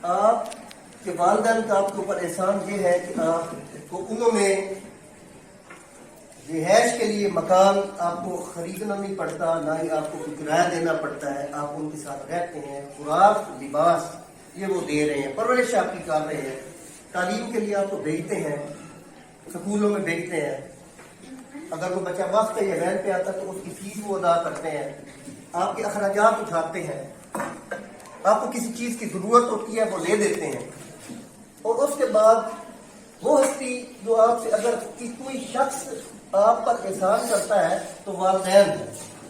آپ کے والدین کا آپ کے اوپر احسان یہ ہے کہ آپ کو انہوں نے رہائش کے لیے مکان آپ کو خریدنا نہیں پڑتا، نہ ہی آپ کو کرایہ دینا پڑتا ہے، آپ ان کے ساتھ رہتے ہیں، خوراک لباس یہ وہ دے رہے ہیں، پرورش آپ کی کر رہے ہیں، تعلیم کے لیے آپ کو بھیجتے ہیں، سکولوں میں بھیجتے ہیں، اگر وہ بچہ وقت یا وین پہ آتا تو اس کی فیس وہ ادا کرتے ہیں، آپ کے اخراجات اٹھاتے ہیں، آپ کو کسی چیز کی ضرورت ہوتی ہے وہ لے دیتے ہیں، اور اس کے بعد وہ ہستی جو آپ سے اگر کوئی شخص آپ پر احسان کرتا ہے تو والدین ہے،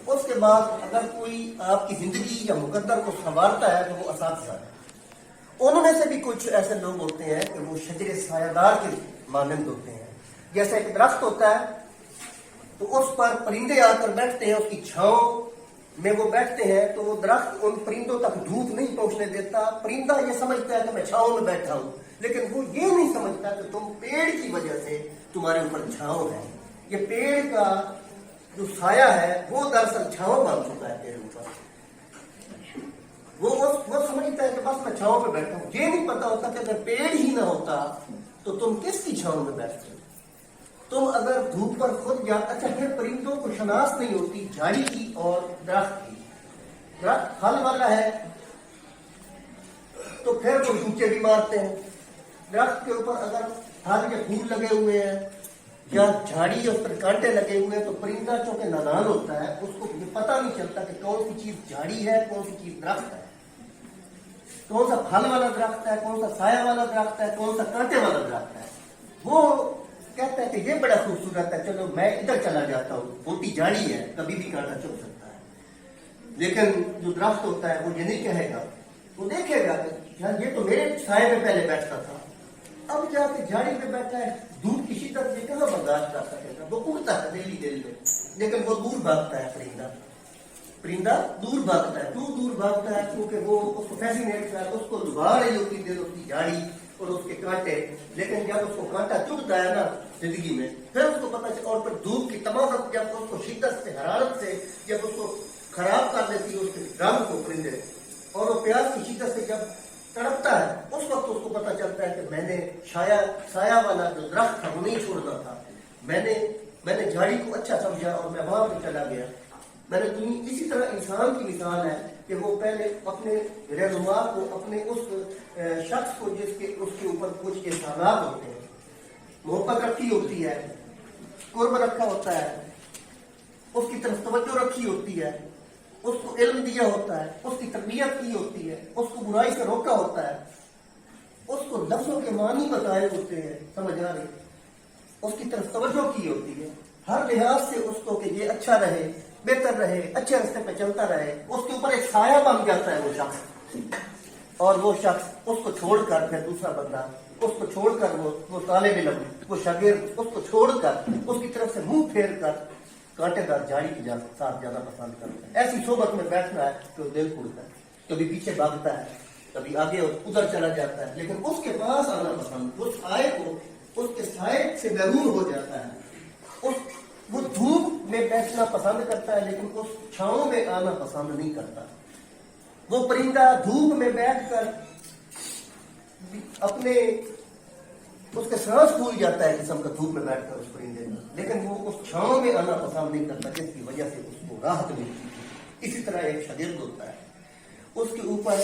اس کے بعد اگر کوئی آپ کی زندگی یا مقدر کو سنوارتا ہے تو وہ اساتذہ ہے۔ انہوں میں سے بھی کچھ ایسے لوگ ہوتے ہیں کہ وہ شجر سایہ دار کے مانند ہوتے ہیں، جیسے ایک درخت ہوتا ہے تو اس پر پرندے آ کر بیٹھتے ہیں، اس کی چھاؤں میں وہ بیٹھتے ہیں تو وہ درخت ان پرندوں تک دھوپ نہیں پہنچنے دیتا، پرندہ یہ سمجھتا ہے کہ میں چھاؤں میں بیٹھا ہوں، لیکن وہ یہ نہیں سمجھتا کہ تم پیڑ کی وجہ سے تمہارے اوپر چھاؤں ہے، یہ پیڑ کا جو سایہ ہے وہ دراصل چھاؤں بن چکا ہے تیرے اوپر، وہ سمجھتا ہے کہ بس میں چھاؤں پہ بیٹھا ہوں، یہ نہیں پتا ہوتا کہ اگر پیڑ ہی نہ ہوتا تو تم کس کی چھاؤں میں بیٹھتے ہو، تم اگر دھوپ پر خود جاتا۔ اچھا پھر پرندوں کو شناخت نہیں ہوتی جھاڑی کی اور درخت کی، درخت پھل والا ہے تو پھر وہ ڈوچے بھی مارتے ہیں، درخت کے اوپر اگر پھل یا پھول لگے ہوئے ہیں یا جھاڑی یا اس پر کانٹے لگے ہوئے ہیں تو پرندہ چونکہ نادان ہوتا ہے اس کو یہ پتہ نہیں چلتا کہ کون سی چیز جھاڑی ہے کون سی چیز درخت ہے، کون سا پھل والا درخت ہے کون سا سایہ والا درخت ہے کون سا کانٹے والا درخت ہے، وہ کہتا ہے کہ یہ بڑا خوبصورت ہے چلو میں ادھر چلا جاتا ہوں، موٹی جھاڑی ہے کبھی بھی کانٹا چبھ سکتا ہے، لیکن جو درخت ہوتا ہے وہ یہ نہیں کہے گا، وہ دیکھے گا کہ یار یہ تو میرے سائے میں پہلے بیٹھتا تھا، اب جا کے جھاڑی پہ بیٹھا ہے، دھوپ کی شدت یہ کہاں برداشت کر سکے گا، وہ اڑتا ہے دلی دل میں، لیکن وہ دور بھاگتا ہے، پرندہ دور بھاگتا ہے، دور بھاگتا ہے کیونکہ وہ اس کو فیسینیٹ کرتا ہے، اس کو لبھا رہی ہوتی دل اس کی جھاڑی اور اس کے کانٹے، لیکن جب اس کو کانٹا چبھتا ہے نا زندگی میں پھر اس کو پتا چلتا، اور پھر دھوپ کی تمام جب اس کو شدت سے حرارت سے جب اس کو خراب کر دیتی ہے اس کے رنگ کو پرندے، اور وہ پیاس کی شدت سے جب تڑپتا ہے اس وقت اس کو پتا چلتا ہے کہ میں نے سایہ والا جو درخت تھا وہ نہیں چھوڑنا تھا، میں نے جھاڑی کو اچھا سمجھا اور میں وہاں پہ چلا گیا، میں نے دنیا اسی طرح انسان کی مثال ہے کہ وہ پہلے اپنے رہنما کو اپنے اس شخص کو جس کے اس کے اوپر کچھ احسانات ہوتے ہیں، محبت رکھی ہوتی ہے، قرب رکھا ہوتا ہے، اس کی طرف توجہ رکھی ہوتی ہے، اس کو علم دیا ہوتا ہے، اس کی تربیت کی ہوتی ہے، اس کو برائی سے روکا ہوتا ہے، اس کو لفظوں کے معنی بتائے ہوتے ہیں، سمجھ آ رہی، اس کی طرف توجہ کی ہوتی ہے، ہر لحاظ سے اس کو کہ یہ اچھا رہے بہتر رہے اچھے راستے پہ چلتا رہے، اس کے اوپر ایک سایہ بن جاتا ہے وہ شخص، اور وہ شخص اس کو چھوڑ کر پھر دوسرا بندہ اس کو چھوڑ کر وہ طالب علم وہ شاگرد اس کو چھوڑ کر اس کی طرف سے منہ پھیر کر کانٹے دار جھاڑی کے ساتھ جانا پسند کرتا ہے، ایسی صحبت میں بیٹھنا ہے کہ وہ دل پھوڑتا ہے، کبھی پیچھے بھاگتا ہے کبھی آگے ادھر چلا جاتا ہے، لیکن اس کے پاس آنا پسند، اس سائے کو اس کے سائے سے محروم ہو جاتا ہے، وہ دھوپ میں بیٹھنا پسند کرتا ہے لیکن اس چھاؤں میں آنا پسند نہیں کرتا، وہ پرندہ دھوپ میں بیٹھ کر اپنے اس کے سانس پھول جاتا ہے قسم کا دھوپ میں بیٹھ کر اس پرندے میں، لیکن وہ اس چھاؤں میں آنا پسند نہیں کرتا جس کی وجہ سے اس کو راحت ملتی ہے۔ اسی طرح ایک شاگرد ہوتا ہے، اس کے اوپر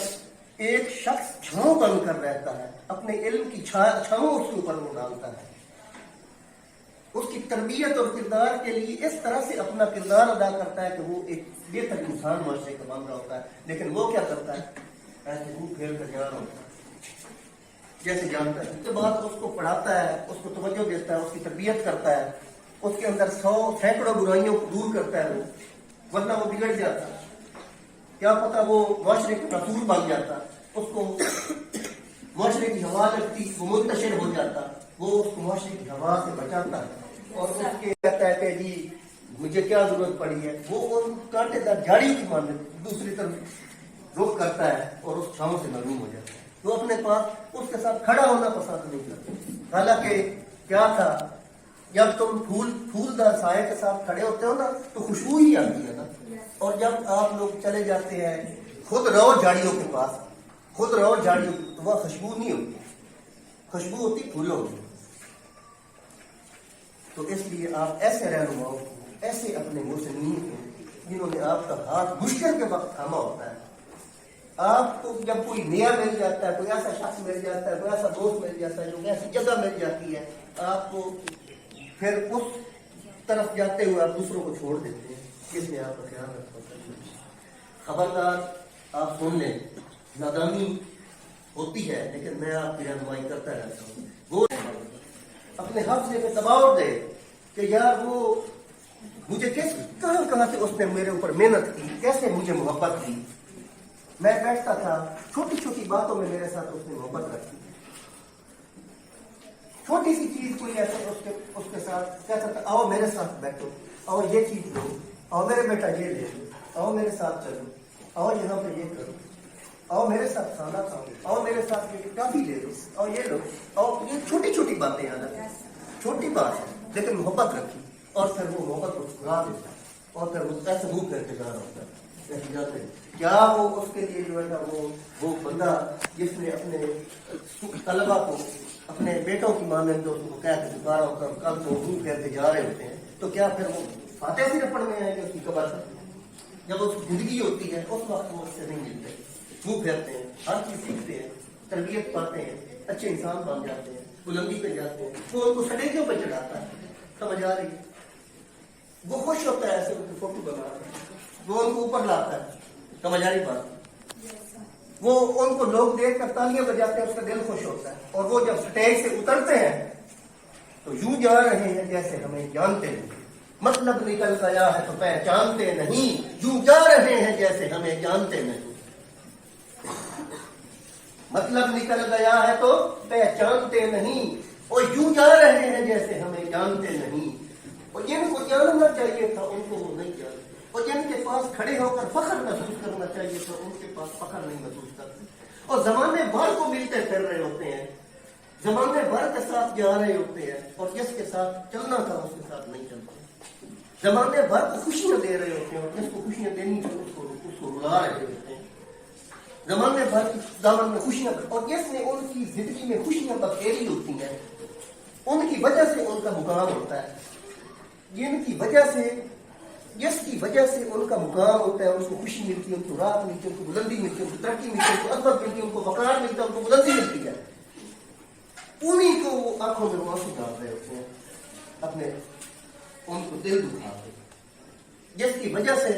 ایک شخص چھاؤں بن کر رہتا ہے، اپنے علم کی چھاؤں اس کے اوپر وہ ڈالتا ہے، اس کی تربیت اور کردار کے لیے اس طرح سے اپنا کردار ادا کرتا ہے کہ وہ ایک بہتر انسان معاشرے کا بن رہا ہوتا ہے، لیکن وہ کیا کرتا ہے ایسے منہ پھیر کر جا رہا ہوتا ہے جیسے جانتا ہے، اس کے بعد اس کو پڑھاتا ہے، اس کو توجہ دیتا ہے، اس کی تربیت کرتا ہے، اس کے اندر سینکڑوں برائیوں کو دور کرتا ہے، وہ ورنہ وہ بگڑ جاتا ہے، کیا پتا وہ معاشرے کا رسول بن جاتا، اس کو معاشرے کی ہوا لگتی وہ منتشر ہو جاتا، وہ اس کو معاشرے کی ہوا سے بچاتا ہے اور اس کے کہتا ہے کہ جی مجھے کیا ضرورت پڑی ہے، وہ ان کانٹے دار جھاڑی کی مانند دوسری طرف رخ کرتا ہے اور اس چھاؤں سے محروم ہو جاتا ہے، وہ اپنے پاس اس کے ساتھ کھڑا ہونا پسند نہیں کرتا، حالانکہ کیا تھا جب تم پھولدار سائے کے ساتھ کھڑے ہوتے ہو نا تو خوشبو ہی آتی ہے نا، اور جب آپ لوگ چلے جاتے ہیں خود رہو جھاڑیوں کے پاس खुद रहो झाड़ियों की, तो वह खुशबू नहीं होती, खुशबू होती फूलों की। तो इसलिए आप ऐसे रहनुमाओं को, ऐसे अपने मुसलिम को, जिन्होंने आपका हाथ मुश्किल के वक्त थामा होता है, आपको जब कोई नया मिल जाता है, कोई ऐसा शख्स मिल जाता है, कोई ऐसा दोस्त मिल जाता है, जो ऐसी जगह मिल जाती है, आपको फिर उस तरफ जाते हुए आप दूसरों को छोड़ देते हैं। इसलिए आपका ख्याल रखना चाहिए। खबरदार आप सुन लें, नादानी होती है, लेकिन मैं आपकी रहनुमाई करता रहता हूँ। वो अपने हाफजे पे दबाव दे कि यार वो मुझे कहाँ से उसने मेरे ऊपर मेहनत की, कैसे मुझे मोहब्बत की। मैं बैठता था, छोटी छोटी बातों में मेरे साथ उसने मोहब्बत रखी। छोटी सी चीज कोई ऐसे उसके साथ कहता था, आओ मेरे साथ बैठो, आओ ये चीज लो, आओ मेरे बेटा ये ले लो, आओ मेरे साथ चलो, आओ यहाँ पे ये करो, आओ मेरे साथ खाना खाओ, आओ मेरे साथ ये काफी ले लो, आओ ये लो, आओ। ये छोटी छोटी बातें याद आती, छोटी बात है, लेकिन मोहब्बत रखी। और फिर वो मोहब्बत को छुड़ा देता है, और फिर वो ऐसे मुंह करके जा रहा होता है। क्या वो उसके लिए जो है ना, वो बंदा जिसने अपने तलबा को, अपने बेटों की मानंद उसको कह के पुकारा होता है, कल को मुंह करके जा रहे होते हैं, तो क्या फिर वो फातेह सिर्फ पढ़ने आएंगे उसकी कबर पर? जब उसकी जिंदगी होती है उस वक्त वो उससे नहीं मिलते, मुंह फेरते हैं, हर चीज सीखते हैं, तरबियत पाते हैं, अच्छे इंसान बन जाते हैं, बुलंदी पे जाते हैं। वो उनको सड़कों पर चढ़ाता है, समझ आ रही है? वो खुश होता है ऐसे उनकी फोटो बना कर, वो उनको ऊपर लाता है, समझ आ रही बात? वो उनको लोग देख कर तालियां बजाते हैं, उसका दिल खुश होता है। और वो जब स्टेज से उतरते हैं तो यूं जा रहे हैं जैसे हमें जानते नहीं, मतलब निकल गया है तो पहचानते नहीं, यूं जा रहे हैं जैसे हमें जानते नहीं। मतलब निकल गया है तो पहचानते नहीं, और यूं जा रहे हैं जैसे हमें जानते नहीं। और जिनको जानना चाहिए था उनको वो नहीं जानते, और जिनके पास खड़े होकर फख्र महसूस करना चाहिए था उनके पास फख्र नहीं महसूस करते। और जमाने भर को मिलते फिर रहे होते हैं, जमाने भर के साथ जा रहे होते हैं, और जिसके साथ चलना था उसके साथ नहीं चलते। जमाने भर को खुशियां दे रहे होते हैं, और जिसको खुशियां देनी थी उसको रुला रहे होते हैं। जमाने भर की दामन में खुशियां, और जिसने उनकी जिंदगी में खुशियां बखेरी होती हैं, उनकी वजह से उनका मुकाम होता है। जिनकी वजह से, जिसकी वजह से उनका मुकाम होता है, उनको खुशी मिलती है, उनको राहत मिलती है, उनको बुलंदी मिलती है, उनको तरक्की मिलती है, उनको अदब मिलती है, उनको वकार मिलता है, उनको बुलंदी मिलती है। उन्हीं को वो आंखों में आंसू डाल रहे होते हैं, अपने उनको दिल दुखाते हैं, जिसकी वजह से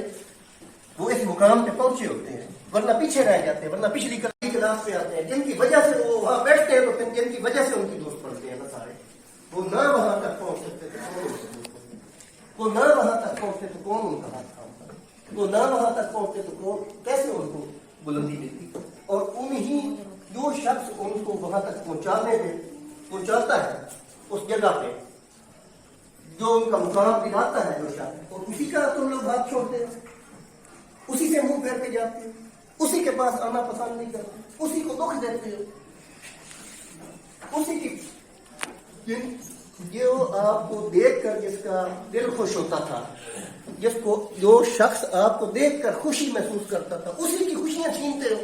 वो इस मुकाम पे पहुंचे होते हैं, वरना पीछे रह जाते हैं, वरना पिछली क्लास पे आते हैं। जिनकी वजह से वो वहां बैठते हैं, तो जिनकी वजह से उनकी दोस्त पढ़ते हैं ना सारे, वो ना वहां तक पहुंच सकते थे, वो ना वहां तक पहुंचते तो कौन उनका हाथ थामता, वो ना वहां तक पहुंचते तो कौन, कैसे उनको बुलंदी मिलती। और उन्हीं जो शख्स उनको वहां तक पहुंचाता है उस जगह पे, जो उनका मुकाम दिलाता है जो शख्स, और उसी का तुम लोग हाथ छोड़ते हो, उसी से मुंह फेर के जाते हो, उसी के पास आना पसंद नहीं करते, उसी को दुख देते हो, उसी की जो आपको देखकर जिसका दिल खुश होता था, जिसको जो शख्स आपको देखकर खुशी महसूस करता था, उसी की खुशियां छीनते हो।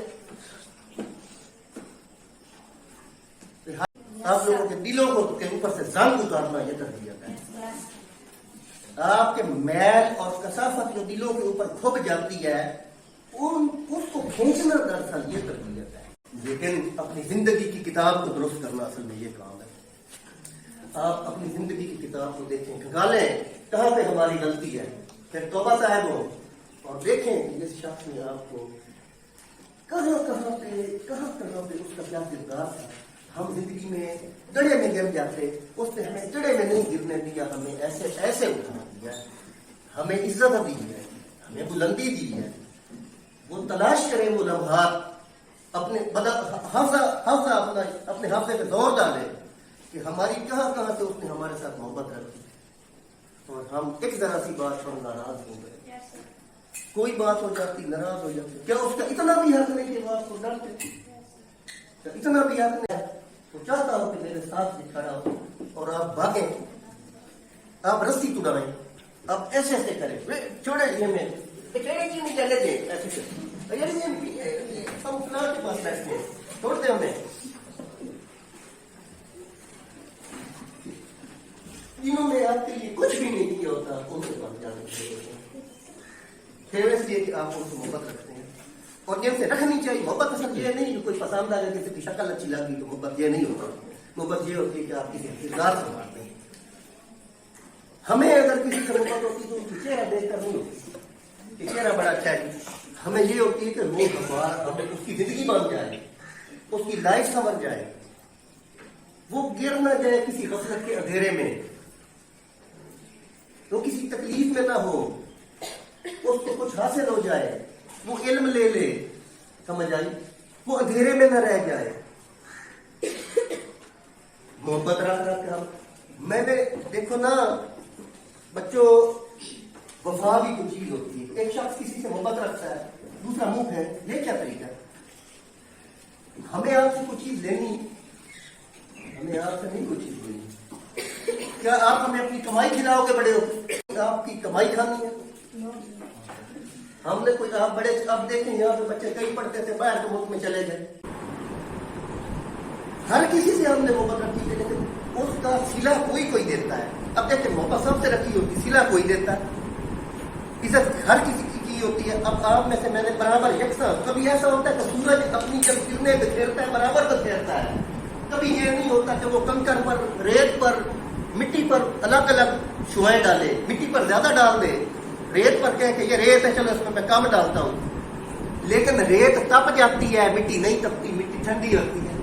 आप लोगों के दिलों को के ऊपर से जंग उतारना यह तरबियत है। आपके मैल और कसाफत जो दिलों के ऊपर खुब जाती है, उसको खींचना दरअसल ये तरबियत है। लेकिन अपनी जिंदगी की किताब को दुरुस्त करना असल में ये काम है। आप अपनी जिंदगी की किताब को देखें, खंगालें कहाँ पे हमारी गलती है, फिर तौबा साहब हो, और देखें कि इस शख्स ने आपको कहाँ पे उसका क्या किरदार था। हम जिंदगी में जड़े में गिर जाते, उसने हमें जड़े में नहीं गिरने दिया, हमें ऐसे उठा दिया, हमें इज्जत दी है, हमें बुलंदी दी है। वो तलाश करें वो लम्हात, अपने हाफजा अपने हाफजे पे दौर डाले कि हमारी कहाँ से उसने हमारे साथ मोहब्बत रखी, और हम एक जरा सी बात पर नाराज हो गए, कोई बात हो जाती नाराज हो जाती। क्या उसका इतना भी हक नहीं कि बात को डरते, इतना भी हक नहीं। तो चाहता हूं कि मेरे साथ भी खड़ा हो और आप भागें, आप रस्सी तुड़ाएं, आप ऐसे करें, छोड़े ये में चले ऐसे हम फलां के पास बैठते हैं, छोड़ दे हमें। इन्होंने आपके लिए कुछ भी नहीं किया होता, उनके पास जाने के लिए इसलिए कि आप उनसे मोहब्बत रखते हैं और इनसे रखनी चाहिए। मोहब्बत असल ये नहीं कि कोई पसंद आ गया, किसी की शक्ल अच्छी लगी तो मोहब्बत ये नहीं होता। मोहब्बत ये होती है कि आप किसी किरदार संभालते हैं। हमें अगर किसी से मोहब्बत होती तो उसकी चेहरा देखकर नहीं होती कि चेहरा बड़ा अच्छा है। हमें ये होती है कि वो हमारा उसकी जिंदगी बन जाए, उसकी लाइफ समझ जाए, वो गिर न जाए किसी गफलत के अंधेरे में, वो किसी तकलीफ में ना हो, उसको कुछ हासिल हो जाए, वो इल्म ले ले, समझ आई, वो अंधेरे में न रह जाए। मोहब्बत रख हम मैंने देखो ना बच्चों, वफा भी कुछ चीज होती है। एक शख्स किसी से मोहब्बत रखता है, दूसरा मुंह है, ये क्या तरीका है? हमें आपसे कुछ चीज लेनी, हमें आपसे नहीं कुछ चीज लेनी। क्या आप हमें अपनी कमाई खिलाओगे? बड़े हो आपकी कमाई खानी है। हमने कोई आप बड़े, अब देखें यहाँ पे बच्चे कई पढ़ते थे, बाहर के मुल्क में चले गए। हर किसी से हमने मोहब्बत रखी है, लेकिन उसका सिला कोई देता है। अब देखिए मोहब्बत सबसे रखी होती, सिला कोई देता है, इज्जत हर किसी की होती है। अब आप में से मैंने बराबर यकसा, कभी ऐसा होता है कि सूरज अपनी जब किरणें बिखेरता है बराबर बिखेरता है। कभी ये नहीं होता कि वो कंकर पर, रेत पर, मिट्टी पर अलग अलग शुआएं डाले, मिट्टी पर ज्यादा डाल दे, रेत पर कह के ये रेत है चलो इसमें मैं कम डालता हूँ। लेकिन रेत तप जाती है, मिट्टी नहीं तपती, मिट्टी ठंडी होती है।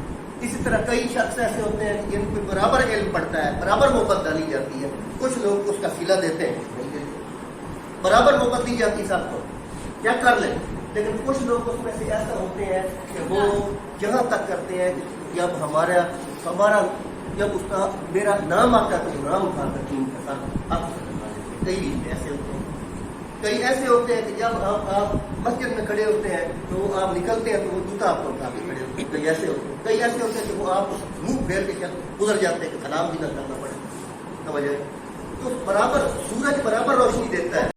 इसी तरह कई शख्स ऐसे होते हैं कि जिनको बराबर इल्म पड़ता है, बराबर मोहब्बत डाली जाती है। कुछ लोग उसका सिला देते हैं, बराबर मोहब्बत दी जाती है सबको, क्या कर ले। लेकिन कुछ लोग उसमें से ऐसा होते हैं कि वो यहाँ तक करते हैं कि जब हमारा जब उसका मेरा नाम आता है तो नाम उठाकर टीम के साथ आप कई ऐसे होते हैं। कई ऐसे होते हैं कि जब आप मस्जिद में खड़े होते हैं तो आप निकलते हैं तो वो जूता आपको उठा के खड़े होते हैं। कई ऐसे होते हैं, कई ऐसे होते हैं कि वो आप मुंह फेर के गुजर जाते हैं कि सलाम भी न करना पड़े, समझ आए। तो बराबर सूरज बराबर रोशनी देता है।